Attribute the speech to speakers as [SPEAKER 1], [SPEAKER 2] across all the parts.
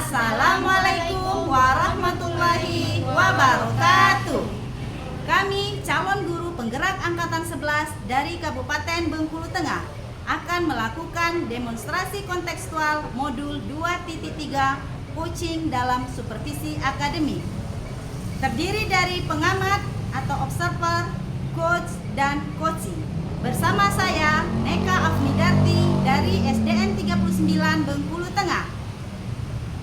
[SPEAKER 1] Assalamualaikum warahmatullahi wabarakatuh. Kami calon guru penggerak angkatan 11 dari Kabupaten Bengkulu Tengah akan melakukan demonstrasi kontekstual modul 2.3 coaching dalam supervisi akademik. Terdiri dari pengamat atau observer, coach, dan coaching. Bersama saya Neka Afnidarti dari SDN 39 Bengkulu Tengah.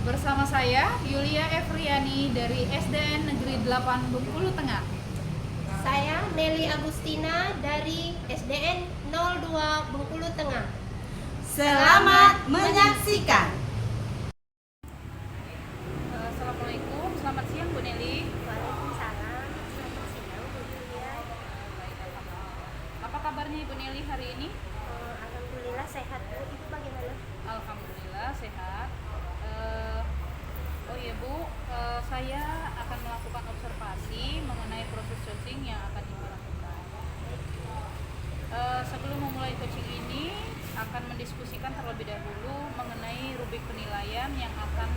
[SPEAKER 2] Bersama saya Yulia Efriani dari SDN Negeri 8 Bengkulu Tengah.
[SPEAKER 3] Saya Nelly Agustina dari SDN 02 Bengkulu Tengah.
[SPEAKER 1] Selamat menyaksikan.
[SPEAKER 2] Assalamualaikum, selamat siang Bu Nelly.
[SPEAKER 3] Waalaikumsalam, selamat siang Bu Yulia.
[SPEAKER 2] Apa kabarnya Ibu Nelly hari ini?
[SPEAKER 3] Alhamdulillah sehat Bu, Ibu bagaimana?
[SPEAKER 2] Alhamdulillah sehat. Oh iya Bu, saya akan melakukan observasi mengenai proses coaching yang akan Ibu lakukan. Sebelum memulai coaching ini, akan mendiskusikan terlebih dahulu mengenai rubrik penilaian yang akan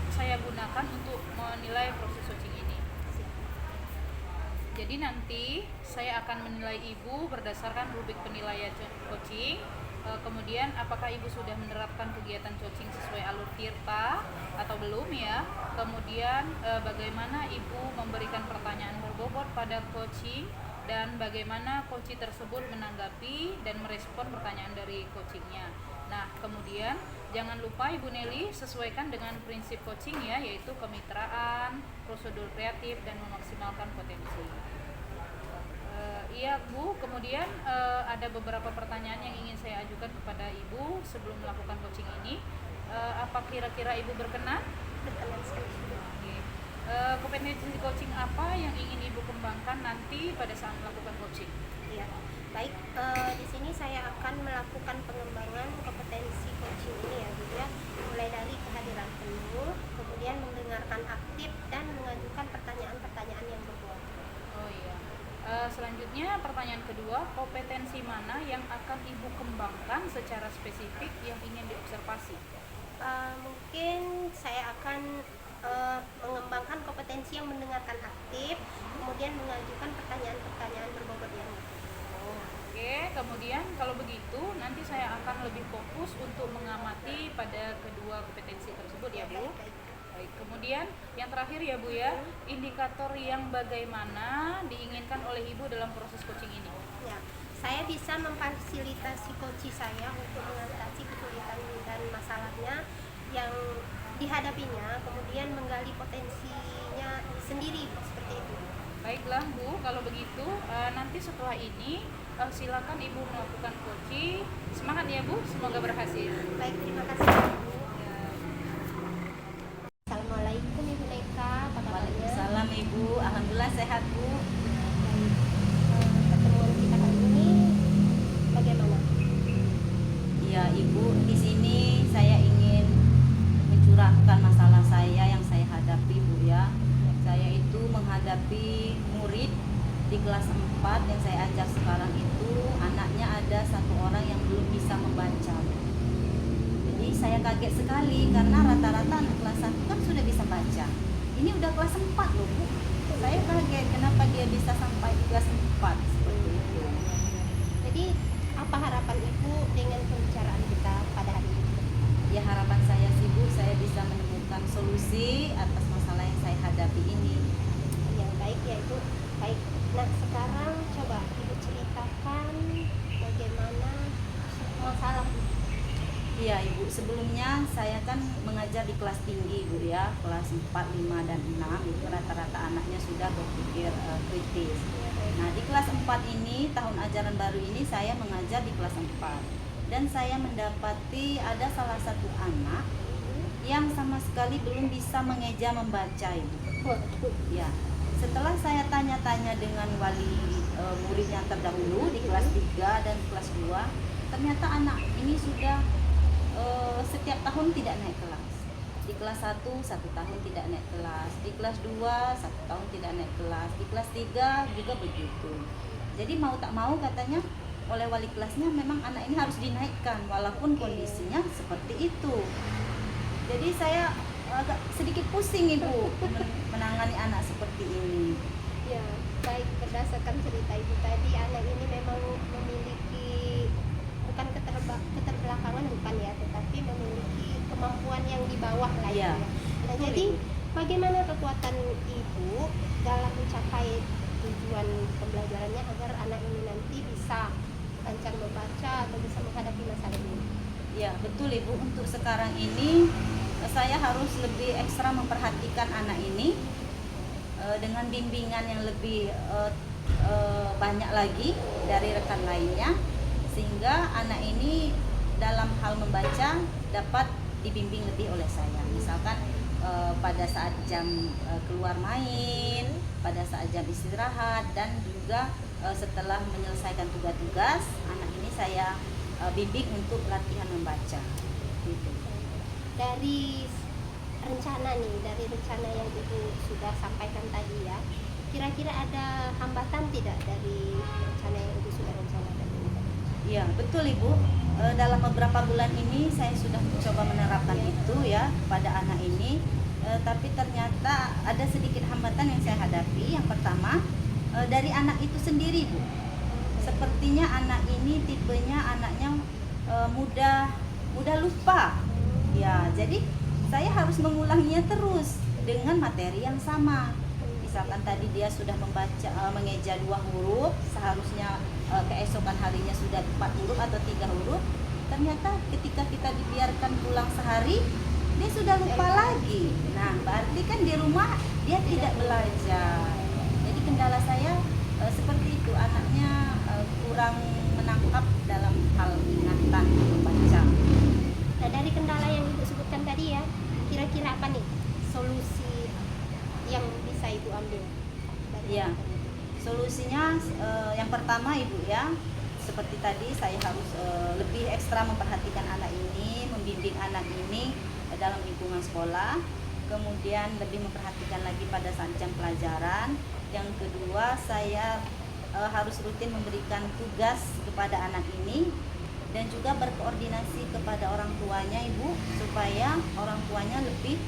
[SPEAKER 2] saya gunakan untuk menilai proses coaching ini. Jadi nanti saya akan menilai Ibu berdasarkan rubrik penilaian coaching. Kemudian apakah Ibu sudah menerapkan kegiatan coaching sesuai alur Tirta atau belum ya. Kemudian bagaimana Ibu memberikan pertanyaan berbobot pada coaching dan bagaimana coaching tersebut menanggapi dan merespon pertanyaan dari coachingnya. Nah kemudian jangan lupa Ibu Nelly sesuaikan dengan prinsip coaching ya, yaitu kemitraan, prosedur kreatif, dan memaksimalkan potensi. Iya Bu, kemudian ada beberapa pertanyaan yang ingin saya ajukan kepada Ibu sebelum melakukan coaching ini. Apa kira-kira Ibu berkenan?
[SPEAKER 3] Berkenan sekali.
[SPEAKER 2] Kompetensi coaching apa yang ingin Ibu kembangkan nanti pada saat melakukan coaching?
[SPEAKER 3] Iya, baik. Di sini saya akan melakukan pengembangan kompetensi coaching ini ya Bu ya. Mulai dari kehadiran penuh, kemudian mendengarkan aktif dan mengajukan pertanyaan-pertanyaan yang berbobot.
[SPEAKER 2] Oh iya. Selanjutnya pertanyaan kedua, kompetensi mana yang akan Ibu kembangkan secara spesifik yang ingin diobservasi?
[SPEAKER 3] Mungkin saya akan mengembangkan kompetensi yang mendengarkan aktif, kemudian mengajukan pertanyaan-pertanyaan berbobot yang
[SPEAKER 2] Oke, kemudian kalau begitu nanti saya akan lebih fokus untuk mengamati pada kedua kompetensi tersebut ya Bu. Baik, kemudian yang terakhir ya Bu ya, indikator yang bagaimana diinginkan oleh Ibu dalam proses coaching ini?
[SPEAKER 3] Ya, saya bisa memfasilitasi coach saya untuk mengatasi kesulitan dan masalahnya yang dihadapinya, kemudian menggali potensinya sendiri seperti itu.
[SPEAKER 2] Baiklah Bu, kalau begitu nanti setelah ini silakan Ibu melakukan coaching. Semangat ya Bu, semoga berhasil.
[SPEAKER 3] Baik, terima kasih Bu. Assalamualaikum Ibu Neka, apa kabarnya?
[SPEAKER 1] Waalaikumsalam Ibu, alhamdulillah sehat Bu.
[SPEAKER 3] Pertemuan kita hari ini bagaimana?
[SPEAKER 1] Ya Ibu, di sini saya ingin mencurahkan masalah saya yang saya hadapi Bu ya. Saya itu menghadapi murid di kelas 4 yang saya ajak sekarang itu, anaknya ada satu orang yang belum bisa membaca. Jadi saya kaget sekali karena rata-rata anak kelas 1 kan sudah bisa baca. Ini udah kelas 4 loh Bu. Saya kaget kenapa dia bisa sampai di kelas 4 seperti itu.
[SPEAKER 3] Jadi apa harapan Ibu dengan pembicaraan kita pada hari ini?
[SPEAKER 1] Ya harapan saya sih Bu, saya bisa menemukan solusi atas masalah yang saya hadapi ini.
[SPEAKER 3] Yang baik ya Ibu. Baik. Nah sekarang coba Ibu ceritakan bagaimana masalah.
[SPEAKER 1] Iya Ibu, sebelumnya saya kan mengajar di kelas tinggi Bu ya, kelas 4, 5, dan 6. Itu rata-rata anaknya sudah berpikir kritis. Nah di kelas 4 ini, tahun ajaran baru ini saya mengajar di kelas 4. Dan saya mendapati ada salah satu anak yang sama sekali belum bisa mengeja membaca Ibu. Ya, setelah saya tanya-tanya dengan wali murid yang terdahulu di kelas 3 dan kelas 2, ternyata anak ini sudah setiap tahun tidak naik kelas. Di kelas 1, 1 tahun tidak naik kelas. Di kelas 2, 1 tahun tidak naik kelas. Di kelas 3 juga begitu. Jadi mau tak mau katanya oleh wali kelasnya memang anak ini harus dinaikkan walaupun kondisinya seperti itu. Jadi saya agak sedikit pusing Ibu menangani anak seperti ini.
[SPEAKER 3] Ya, baik, berdasarkan cerita ibu tadi, anak ini memang memiliki bukan keterbelakangan bukan ya, tetapi memiliki kemampuan yang di bawah lah
[SPEAKER 1] Iya,
[SPEAKER 3] ya. Nah,
[SPEAKER 1] betul,
[SPEAKER 3] jadi
[SPEAKER 1] Ibu.
[SPEAKER 3] bagaimana kekuatan ibu dalam mencapai tujuan pembelajarannya agar anak ini nanti bisa lancar membaca atau bisa menghadapi masalah ini?
[SPEAKER 1] Ya, betul Ibu. Untuk sekarang ini saya harus lebih ekstra memperhatikan anak ini dengan bimbingan yang lebih banyak lagi dari rekan lainnya, sehingga anak ini dalam hal membaca dapat dibimbing lebih oleh saya. Misalkan pada saat jam keluar main, pada saat jam istirahat, dan juga setelah menyelesaikan tugas-tugas, anak ini saya bimbing untuk latihan membaca. Gitu.
[SPEAKER 3] Dari rencana yang ibu sudah sampaikan tadi ya, kira-kira ada hambatan tidak dari rencana yang ibu sudah rencanakan ini?
[SPEAKER 1] Iya, betul Ibu. Dalam beberapa bulan ini saya sudah mencoba menerapkan itu ya pada anak ini. Tapi ternyata ada sedikit hambatan yang saya hadapi. Yang pertama, dari anak itu sendiri, Bu. Sepertinya anak ini tipenya anaknya mudah lupa. Ya, jadi saya harus mengulanginya terus dengan materi yang sama. Misalkan tadi dia sudah membaca mengeja 2 huruf, seharusnya keesokan harinya sudah 4 huruf atau 3 huruf. Ternyata ketika kita dibiarkan pulang sehari, dia sudah lupa lagi. Nah, berarti kan di rumah dia tidak belajar. Jadi kendala saya seperti itu, anaknya kurang menangkap dalam hal ingatan membaca.
[SPEAKER 3] Nah, dari kendala yang ibu sebutkan tadi ya, kira-kira apa nih solusi yang bisa ibu ambil?
[SPEAKER 1] Iya. Solusinya yang pertama Ibu ya, seperti tadi saya harus lebih ekstra memperhatikan anak ini, membimbing anak ini dalam lingkungan sekolah. Kemudian lebih memperhatikan lagi pada saat jam pelajaran. Yang kedua, saya harus rutin memberikan tugas kepada anak ini dan juga berkoordinasi kepada orang tuanya Ibu, supaya orang tuanya lebih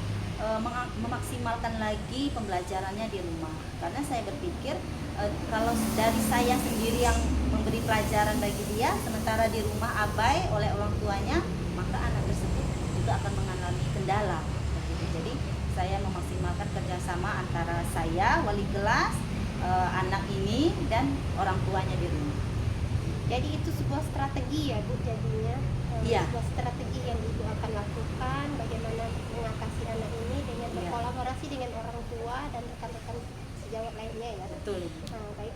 [SPEAKER 1] memaksimalkan lagi pembelajarannya di rumah. Karena saya berpikir kalau dari saya sendiri yang memberi pelajaran bagi dia, sementara di rumah abai oleh orang tuanya, maka anak tersebut juga akan mengalami kendala. Jadi saya memaksimalkan kerjasama antara saya, wali kelas, anak ini, dan orang tuanya di rumah.
[SPEAKER 3] Jadi itu sebuah strategi ya Bu, jadinya
[SPEAKER 1] Iya.
[SPEAKER 3] sebuah strategi yang ibu akan lakukan bagaimana mengatasi anak ini dengan
[SPEAKER 1] Iya.
[SPEAKER 3] berkolaborasi dengan orang tua dan rekan-rekan sejawat lainnya ya.
[SPEAKER 1] Betul.
[SPEAKER 3] Nah, baik.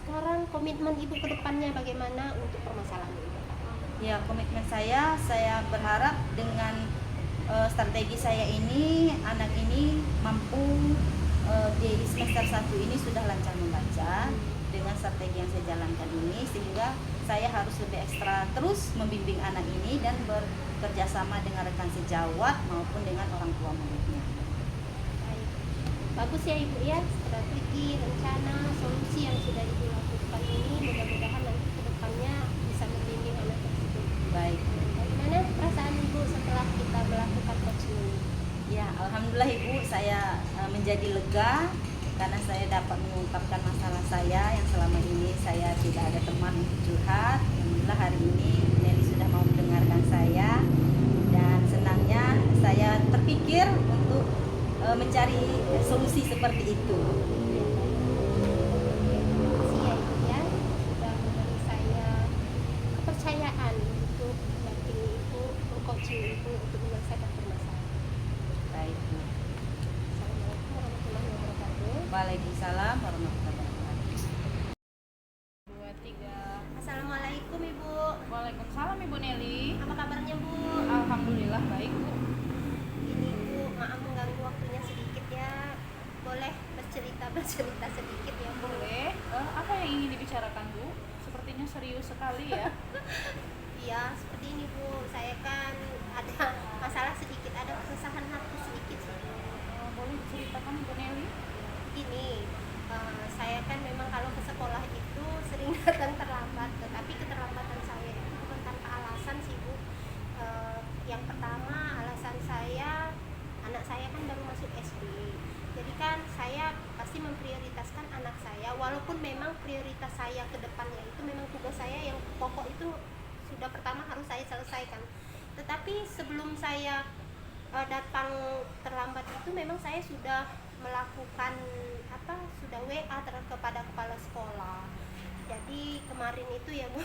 [SPEAKER 3] Sekarang komitmen ibu ke depannya bagaimana untuk permasalahan ini?
[SPEAKER 1] Ya, komitmen saya berharap dengan strategi saya ini, anak ini mampu di semester 1 ini sudah lancar membaca dengan strategi yang saya jalankan ini, sehingga saya harus lebih ekstra terus membimbing anak ini dan bekerja sama dengan rekan sejawat maupun dengan orang tua muridnya.
[SPEAKER 3] Baik. Bagus ya ibu ya, strategi, rencana, solusi yang sudah ibu lakukan ini mudah-mudahan nanti ke depannya bisa membimbing anak tersebut.
[SPEAKER 1] Baik.
[SPEAKER 3] Bagaimana perasaan ibu setelah kita melakukan coaching ini?
[SPEAKER 1] Ya, alhamdulillah Ibu, saya menjadi lega karena saya dapat mengungkapkan masalah saya yang selama ini saya tidak ada teman untuk curhat. Alhamdulillah hari ini Nelly sudah mau mendengarkan saya, dan senangnya saya terpikir untuk mencari solusi seperti itu.
[SPEAKER 3] Terima kasih ya ibu ya, sudah memberi saya kepercayaan untuk mendampingi ibu, coaching ibu untuk menyelesaikan permasalahan.
[SPEAKER 1] Baik, Bu.
[SPEAKER 3] Assalamualaikum warahmatullahi wabarakatuh.
[SPEAKER 1] Waalaikumsalam warahmatullahi wabarakatuh.
[SPEAKER 2] 2, 3.
[SPEAKER 3] Assalamualaikum ibu,
[SPEAKER 2] Waalaikumsalam Ibu Nelly.
[SPEAKER 3] apa kabarnya bu?
[SPEAKER 2] Alhamdulillah baik Bu.
[SPEAKER 3] Ini bu, maaf mengganggu waktunya sedikit ya, boleh bercerita sedikit ya bu?
[SPEAKER 2] Boleh. Apa yang ingin dibicarakan Bu? Sepertinya serius sekali ya.
[SPEAKER 3] Iya, seperti ini bu, saya kan ada masalah sedikit, ada keresahan hati sedikit sih bu.
[SPEAKER 2] Boleh diceritakan Bu Nelly?
[SPEAKER 3] Begini, saya kan memang kalau ke sekolah itu sering datang terlambat, tetapi keterlambatan saya itu bukan tanpa alasan sih bu. Yang pertama alasan saya, anak anak saya, walaupun memang prioritas saya ke depannya itu memang tugas saya yang pokok itu sudah pertama harus saya selesaikan. Tetapi sebelum saya datang terlambat itu memang saya sudah melakukan sudah WA kepada kepala sekolah. Jadi kemarin itu ya Bu,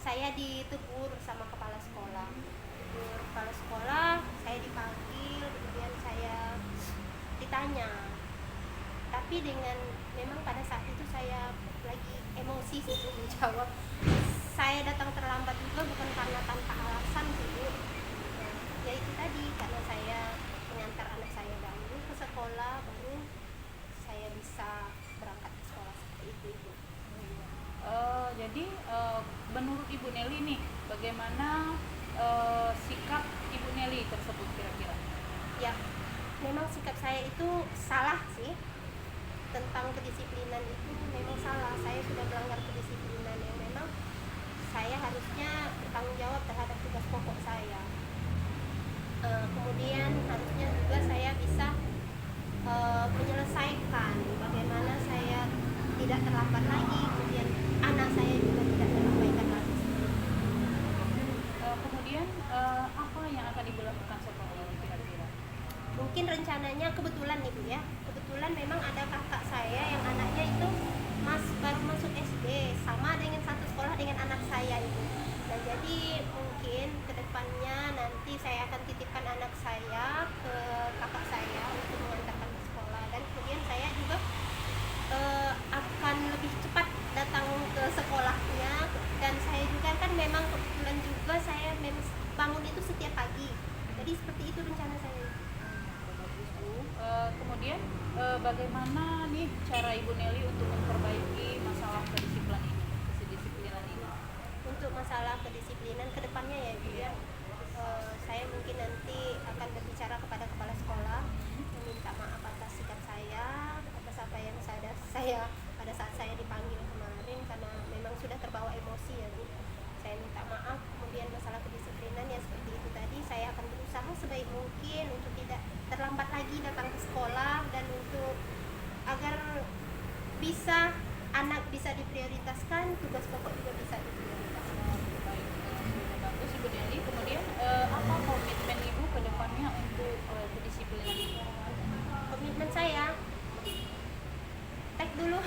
[SPEAKER 3] saya ditegur sama kepala sekolah. Tegur kepala sekolah, saya dipanggil, kemudian saya ditanya. Tapi dengan memang pada saat itu saya lagi emosi sih Bu menjawab. Saya datang terlambat juga bukan karena tanpa alasan sih Bu. Ya itu tadi, karena saya mengantar anak saya dahulu ke sekolah, baru saya bisa berangkat ke sekolah seperti itu Ibu.
[SPEAKER 2] Jadi menurut Ibu Nelly nih, bagaimana sikap Ibu Nelly tersebut kira-kira?
[SPEAKER 3] Ya, memang sikap saya itu salah sih. Tentang kedisiplinan itu memang salah. Saya sudah melanggar kedisiplinan yang memang saya harusnya bertanggung jawab terhadap tugas pokok saya. Kemudian harusnya juga saya bisa menyelesaikan bagaimana saya tidak terlambat lagi, kemudian anak saya juga tidak terlambaikan lagi.
[SPEAKER 2] Kemudian apa yang akan Ibu lakukan setelah ini kira-kira?
[SPEAKER 3] Mungkin rencananya kebetulan nih Bu ya, kebetulan memang ada kakak saya yang anaknya itu baru masuk SD, sama dengan satu sekolah dengan anak saya itu. Nah jadi mungkin kedepannya nanti saya akan titipkan anak saya ke kakak saya untuk mengantarkan ke sekolah, dan kemudian saya juga akan lebih cepat datang ke sekolahnya. Dan saya juga kan memang kebetulan juga saya memang bangun itu setiap pagi, jadi seperti itu rencana saya.
[SPEAKER 2] Bagus Bu. Kemudian bagaimana nih cara Ibu Nelly untuk memperbaiki masalah kedisiplinan ini?
[SPEAKER 3] Untuk masalah kedisiplinan kedepannya ya Ibu ya, saya mungkin nanti akan berbicara kepada kepala sekolah, meminta maaf atas sikap saya, atas apa yang saya pada saat saya dipanggil kemarin, karena memang sudah terbawa emosi ya Bu. Saya minta maaf. Kemudian masalah kedisiplinan ya seperti itu tadi, saya akan berusaha sebaik mungkin untuk tidak terlambat lagi datang ke sekolah, dan untuk agar anak bisa diprioritaskan, tugas pokok juga bisa diprioritaskan.
[SPEAKER 2] Baik, sudah bagus Ibu Nelly. Kemudian apa komitmen Ibu ke depannya untuk kedisiplinan ini?
[SPEAKER 3] Komitmen saya, tag dulu.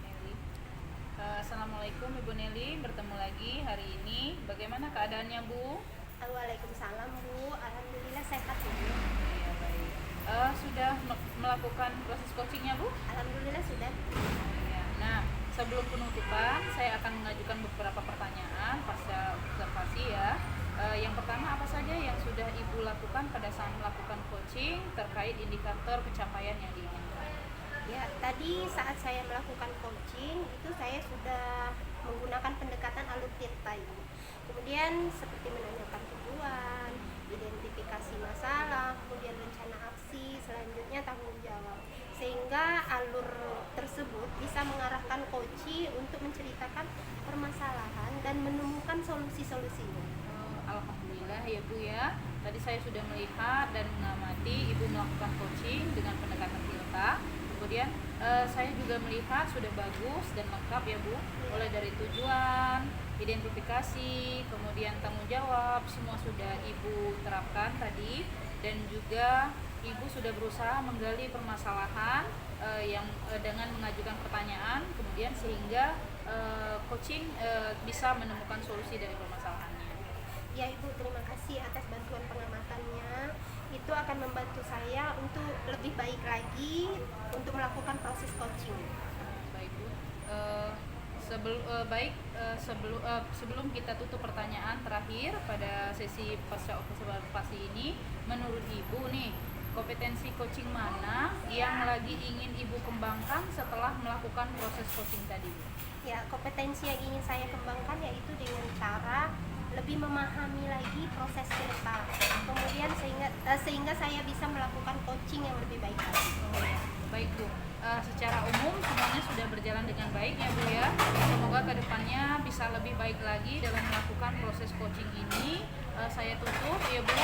[SPEAKER 2] Nelly. Assalamualaikum Ibu Nelly, bertemu lagi hari ini. Bagaimana keadaannya Bu?
[SPEAKER 3] Waalaikumsalam Bu, alhamdulillah sehat Bu.
[SPEAKER 2] Iya baik. Sudah melakukan proses coachingnya Bu?
[SPEAKER 3] Alhamdulillah sudah.
[SPEAKER 2] Iya. Nah, sebelum penutupan saya akan mengajukan beberapa pertanyaan pasca observasi ya. Yang pertama, apa saja yang sudah Ibu lakukan pada saat melakukan coaching terkait indikator pencapaian yang diinginkan?
[SPEAKER 3] Ya, tadi saat saya melakukan coaching itu saya sudah menggunakan pendekatan alur tirta ini. Kemudian seperti menanyakan tujuan, identifikasi masalah, kemudian rencana aksi, selanjutnya tanggung jawab. Sehingga alur tersebut bisa mengarahkan coach untuk menceritakan permasalahan dan menemukan solusi-solusinya.
[SPEAKER 2] Alhamdulillah ya Bu ya. Tadi saya sudah melihat dan mengamati Ibu melakukan coaching dengan pendekatan tirta. Kemudian saya juga melihat sudah bagus dan lengkap ya Bu. Mulai dari tujuan, identifikasi, kemudian tanggung jawab, semua sudah Ibu terapkan tadi. Dan juga Ibu sudah berusaha menggali permasalahan yang dengan mengajukan pertanyaan, kemudian sehingga coaching bisa menemukan solusi dari permasalahannya.
[SPEAKER 3] Ya Ibu, terima kasih atas bantuan pengamatannya. Itu akan membantu saya untuk lebih baik lagi untuk melakukan proses coaching.
[SPEAKER 2] Baik Bu. Sebelum kita tutup pertanyaan terakhir pada sesi pasca observasi ini, menurut Ibu nih, kompetensi coaching mana yang lagi ingin Ibu kembangkan setelah melakukan proses coaching tadi?
[SPEAKER 3] Ya, kompetensi yang ingin saya kembangkan yaitu dengan cara lebih memahami lagi proses tirta, kemudian sehingga saya bisa melakukan coaching yang lebih baik lagi.
[SPEAKER 2] Baik Bu, secara umum semuanya sudah berjalan dengan baik ya Bu ya. Semoga kedepannya bisa lebih baik lagi dalam melakukan proses coaching ini. Saya tutup ya Bu.